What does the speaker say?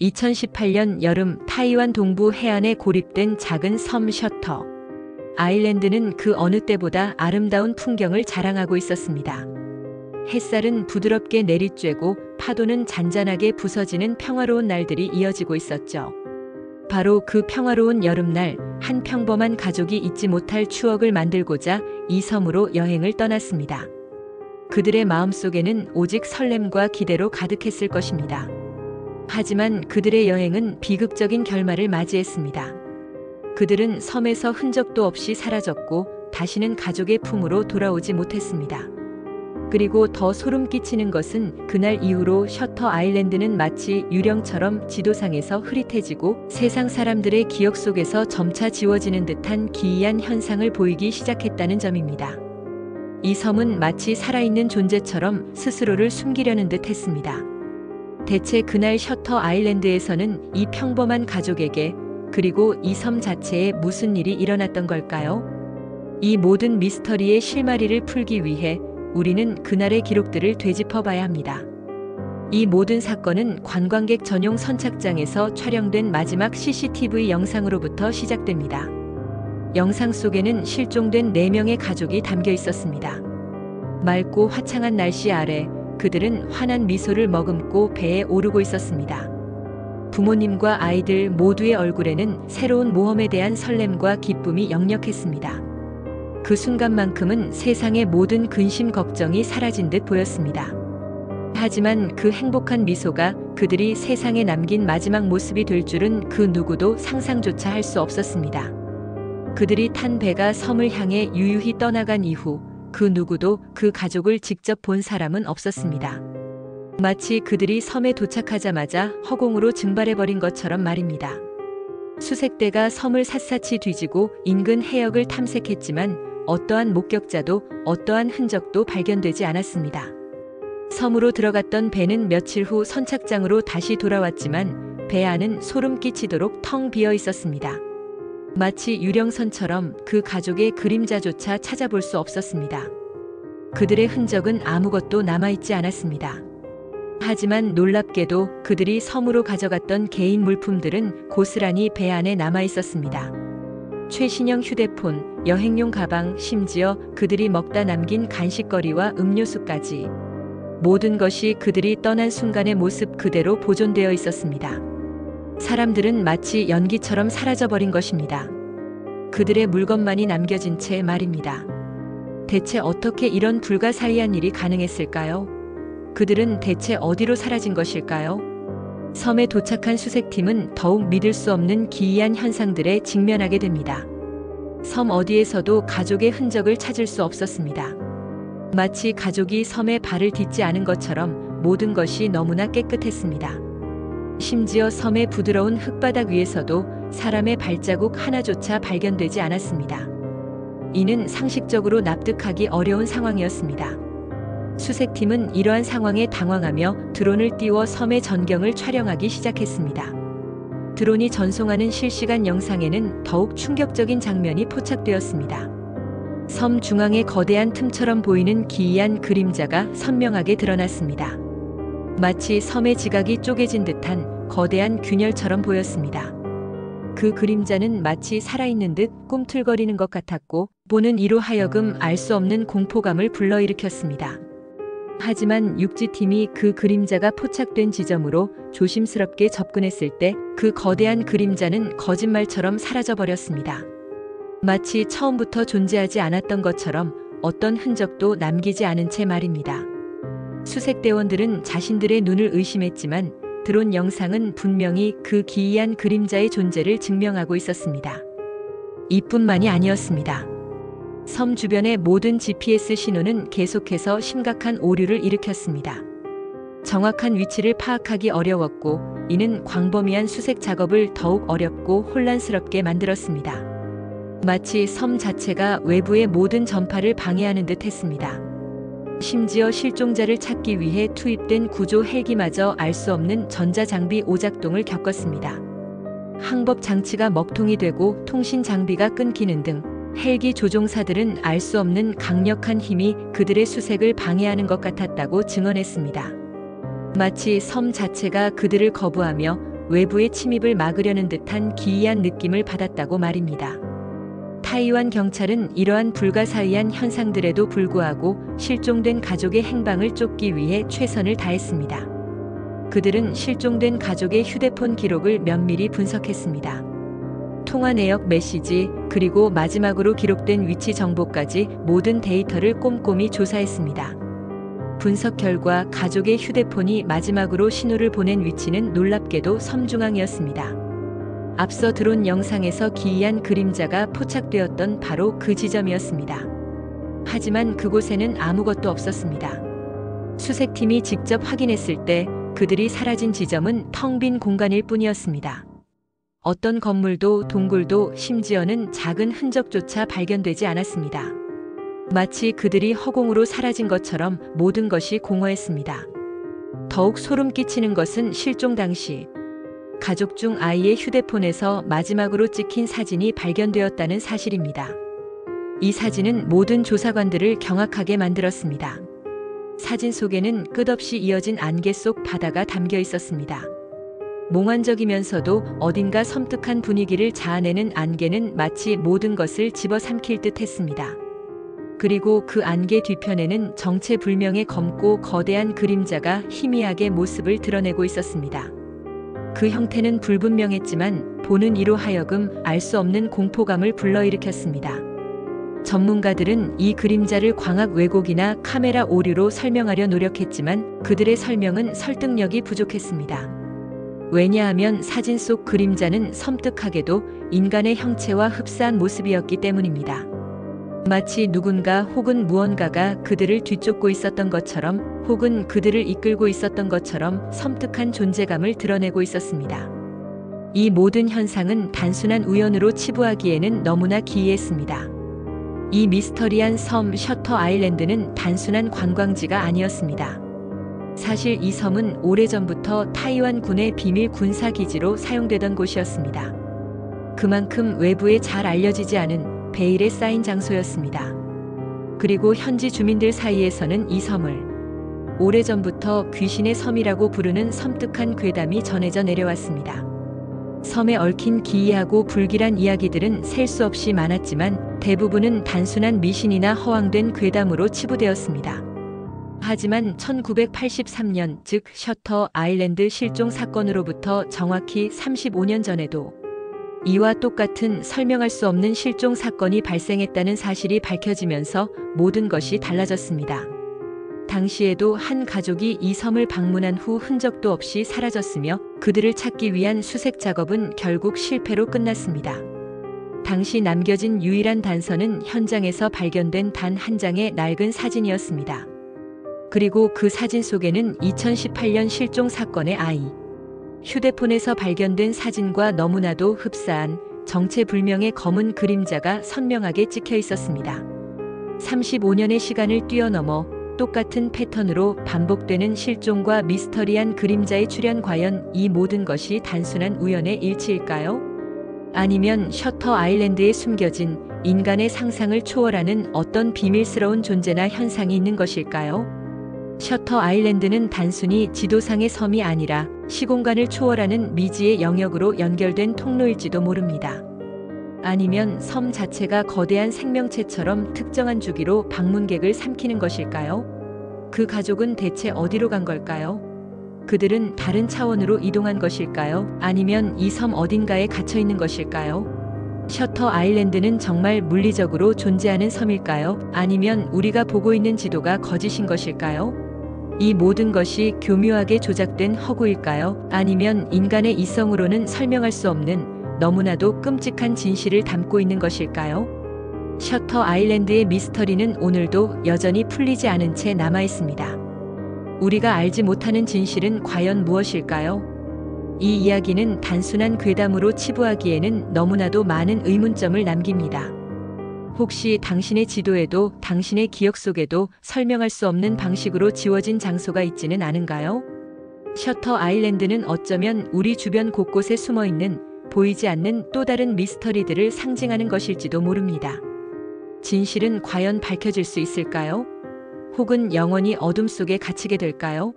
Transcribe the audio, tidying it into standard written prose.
2018년 여름 타이완 동부 해안에 고립된 작은 섬 셔터 아일랜드는 그 어느 때보다 아름다운 풍경을 자랑하고 있었습니다. 햇살은 부드럽게 내리쬐고 파도는 잔잔하게 부서지는 평화로운 날들이 이어지고 있었죠. 바로 그 평화로운 여름날, 한 평범한 가족이 잊지 못할 추억을 만들고자 이 섬으로 여행을 떠났습니다. 그들의 마음속에는 오직 설렘과 기대로 가득했을 것입니다. 하지만 그들의 여행은 비극적인 결말을 맞이했습니다. 그들은 섬에서 흔적도 없이 사라졌고 다시는 가족의 품으로 돌아오지 못했습니다. 그리고 더 소름 끼치는 것은 그날 이후로 셔터 아일랜드는 마치 유령처럼 지도상에서 흐릿해지고 세상 사람들의 기억 속에서 점차 지워지는 듯한 기이한 현상을 보이기 시작했다는 점입니다. 이 섬은 마치 살아있는 존재처럼 스스로를 숨기려는 듯 했습니다. 대체 그날 셔터 아일랜드에서는 이 평범한 가족에게 그리고 이 섬 자체에 무슨 일이 일어났던 걸까요? 이 모든 미스터리의 실마리를 풀기 위해 우리는 그날의 기록들을 되짚어 봐야 합니다. 이 모든 사건은 관광객 전용 선착장에서 촬영된 마지막 CCTV 영상으로부터 시작됩니다. 영상 속에는 실종된 4명의 가족이 담겨 있었습니다. 맑고 화창한 날씨 아래 그들은 환한 미소를 머금고 배에 오르고 있었습니다. 부모님과 아이들 모두의 얼굴에는 새로운 모험에 대한 설렘과 기쁨이 역력했습니다. 그 순간만큼은 세상의 모든 근심 걱정이 사라진 듯 보였습니다. 하지만 그 행복한 미소가 그들이 세상에 남긴 마지막 모습이 될 줄은 그 누구도 상상조차 할 수 없었습니다. 그들이 탄 배가 섬을 향해 유유히 떠나간 이후 그 누구도 그 가족을 직접 본 사람은 없었습니다. 마치 그들이 섬에 도착하자마자 허공으로 증발해버린 것처럼 말입니다. 수색대가 섬을 샅샅이 뒤지고 인근 해역을 탐색했지만 어떠한 목격자도 어떠한 흔적도 발견되지 않았습니다. 섬으로 들어갔던 배는 며칠 후 선착장으로 다시 돌아왔지만 배 안은 소름 끼치도록 텅 비어 있었습니다. 마치 유령선처럼 그 가족의 그림자조차 찾아볼 수 없었습니다. 그들의 흔적은 아무것도 남아있지 않았습니다. 하지만 놀랍게도 그들이 섬으로 가져갔던 개인 물품들은 고스란히 배 안에 남아있었습니다. 최신형 휴대폰, 여행용 가방, 심지어 그들이 먹다 남긴 간식거리와 음료수까지 모든 것이 그들이 떠난 순간의 모습 그대로 보존되어 있었습니다. 사람들은 마치 연기처럼 사라져버린 것입니다. 그들의 물건만이 남겨진 채 말입니다. 대체 어떻게 이런 불가사의한 일이 가능했을까요? 그들은 대체 어디로 사라진 것일까요? 섬에 도착한 수색팀은 더욱 믿을 수 없는 기이한 현상들에 직면하게 됩니다. 섬 어디에서도 가족의 흔적을 찾을 수 없었습니다. 마치 가족이 섬에 발을 딛지 않은 것처럼 모든 것이 너무나 깨끗했습니다. 심지어 섬의 부드러운 흙바닥 위에서도 사람의 발자국 하나조차 발견되지 않았습니다. 이는 상식적으로 납득하기 어려운 상황이었습니다. 수색팀은 이러한 상황에 당황하며 드론을 띄워 섬의 전경을 촬영하기 시작했습니다. 드론이 전송하는 실시간 영상에는 더욱 충격적인 장면이 포착되었습니다. 섬 중앙의 거대한 틈처럼 보이는 기이한 그림자가 선명하게 드러났습니다. 마치 섬의 지각이 쪼개진 듯한 거대한 균열처럼 보였습니다. 그 그림자는 마치 살아있는 듯 꿈틀거리는 것 같았고 보는 이로 하여금 알 수 없는 공포감을 불러일으켰습니다. 하지만 육지팀이 그 그림자가 포착된 지점으로 조심스럽게 접근했을 때 그 거대한 그림자는 거짓말처럼 사라져버렸습니다. 마치 처음부터 존재하지 않았던 것처럼 어떤 흔적도 남기지 않은 채 말입니다. 수색대원들은 자신들의 눈을 의심했지만 드론 영상은 분명히 그 기이한 그림자의 존재를 증명하고 있었습니다. 이뿐만이 아니었습니다. 섬 주변의 모든 GPS 신호는 계속해서 심각한 오류를 일으켰습니다. 정확한 위치를 파악하기 어려웠고 이는 광범위한 수색 작업을 더욱 어렵고 혼란스럽게 만들었습니다. 마치 섬 자체가 외부의 모든 전파를 방해하는 듯 했습니다. 심지어 실종자를 찾기 위해 투입된 구조 헬기마저 알 수 없는 전자장비 오작동을 겪었습니다. 항법 장치가 먹통이 되고 통신 장비가 끊기는 등 헬기 조종사들은 알 수 없는 강력한 힘이 그들의 수색을 방해하는 것 같았다고 증언했습니다. 마치 섬 자체가 그들을 거부하며 외부의 침입을 막으려는 듯한 기이한 느낌을 받았다고 말입니다. 타이완 경찰은 이러한 불가사의한 현상들에도 불구하고 실종된 가족의 행방을 쫓기 위해 최선을 다했습니다. 그들은 실종된 가족의 휴대폰 기록을 면밀히 분석했습니다. 통화 내역, 메시지, 그리고 마지막으로 기록된 위치 정보까지 모든 데이터를 꼼꼼히 조사했습니다. 분석 결과 가족의 휴대폰이 마지막으로 신호를 보낸 위치는 놀랍게도 섬중앙이었습니다. 앞서 드론 영상에서 기이한 그림자가 포착되었던 바로 그 지점이었습니다. 하지만 그곳에는 아무것도 없었습니다. 수색팀이 직접 확인했을 때 그들이 사라진 지점은 텅 빈 공간일 뿐이었습니다. 어떤 건물도 동굴도 심지어는 작은 흔적조차 발견되지 않았습니다. 마치 그들이 허공으로 사라진 것처럼 모든 것이 공허했습니다. 더욱 소름 끼치는 것은 실종 당시 가족 중 아이의 휴대폰에서 마지막으로 찍힌 사진이 발견되었다는 사실입니다. 이 사진은 모든 조사관들을 경악하게 만들었습니다. 사진 속에는 끝없이 이어진 안개 속 바다가 담겨 있었습니다. 몽환적이면서도 어딘가 섬뜩한 분위기를 자아내는 안개는 마치 모든 것을 집어삼킬 듯 했습니다. 그리고 그 안개 뒤편에는 정체불명의 검고 거대한 그림자가 희미하게 모습을 드러내고 있었습니다. 그 형태는 불분명했지만 보는 이로 하여금 알 수 없는 공포감을 불러일으켰습니다. 전문가들은 이 그림자를 광학 왜곡이나 카메라 오류로 설명하려 노력했지만 그들의 설명은 설득력이 부족했습니다. 왜냐하면 사진 속 그림자는 섬뜩하게도 인간의 형체와 흡사한 모습이었기 때문입니다. 마치 누군가 혹은 무언가가 그들을 뒤쫓고 있었던 것처럼 혹은 그들을 이끌고 있었던 것처럼 섬뜩한 존재감을 드러내고 있었습니다. 이 모든 현상은 단순한 우연으로 치부하기에는 너무나 기이했습니다. 이 미스터리한 섬 셔터 아일랜드는 단순한 관광지가 아니었습니다. 사실 이 섬은 오래전부터 타이완 군의 비밀 군사기지로 사용되던 곳이었습니다. 그만큼 외부에 잘 알려지지 않은 베일에 쌓인 장소였습니다. 그리고 현지 주민들 사이에서는 이 섬을 오래전부터 귀신의 섬이라고 부르는 섬뜩한 괴담이 전해져 내려왔습니다. 섬에 얽힌 기이하고 불길한 이야기들은 셀 수 없이 많았지만 대부분은 단순한 미신이나 허황된 괴담으로 치부되었습니다. 하지만 1983년, 즉 셔터 아일랜드 실종 사건으로부터 정확히 35년 전에도 이와 똑같은 설명할 수 없는 실종 사건이 발생했다는 사실이 밝혀지면서 모든 것이 달라졌습니다. 당시에도 한 가족이 이 섬을 방문한 후 흔적도 없이 사라졌으며 그들을 찾기 위한 수색 작업은 결국 실패로 끝났습니다. 당시 남겨진 유일한 단서는 현장에서 발견된 단 한 장의 낡은 사진이었습니다. 그리고 그 사진 속에는 2018년 실종 사건의 아이 휴대폰에서 발견된 사진과 너무나도 흡사한 정체불명의 검은 그림자가 선명하게 찍혀 있었습니다. 35년의 시간을 뛰어넘어 똑같은 패턴으로 반복되는 실종과 미스터리한 그림자의 출현, 과연 이 모든 것이 단순한 우연의 일치일까요? 아니면 셔터 아일랜드에 숨겨진 인간의 상상을 초월하는 어떤 비밀스러운 존재나 현상이 있는 것일까요? 셔터 아일랜드는 단순히 지도상의 섬이 아니라 시공간을 초월하는 미지의 영역으로 연결된 통로일지도 모릅니다. 아니면 섬 자체가 거대한 생명체처럼 특정한 주기로 방문객을 삼키는 것일까요? 그 가족은 대체 어디로 간 걸까요? 그들은 다른 차원으로 이동한 것일까요? 아니면 이 섬 어딘가에 갇혀 있는 것일까요? 셔터 아일랜드는 정말 물리적으로 존재하는 섬일까요? 아니면 우리가 보고 있는 지도가 거짓인 것일까요? 이 모든 것이 교묘하게 조작된 허구일까요? 아니면 인간의 이성으로는 설명할 수 없는 너무나도 끔찍한 진실을 담고 있는 것일까요? 셔터 아일랜드의 미스터리는 오늘도 여전히 풀리지 않은 채 남아 있습니다. 우리가 알지 못하는 진실은 과연 무엇일까요? 이 이야기는 단순한 괴담으로 치부하기에는 너무나도 많은 의문점을 남깁니다. 혹시 당신의 지도에도 당신의 기억 속에도 설명할 수 없는 방식으로 지워진 장소가 있지는 않은가요? 셔터 아일랜드는 어쩌면 우리 주변 곳곳에 숨어있는 보이지 않는 또 다른 미스터리들을 상징하는 것일지도 모릅니다. 진실은 과연 밝혀질 수 있을까요? 혹은 영원히 어둠 속에 갇히게 될까요?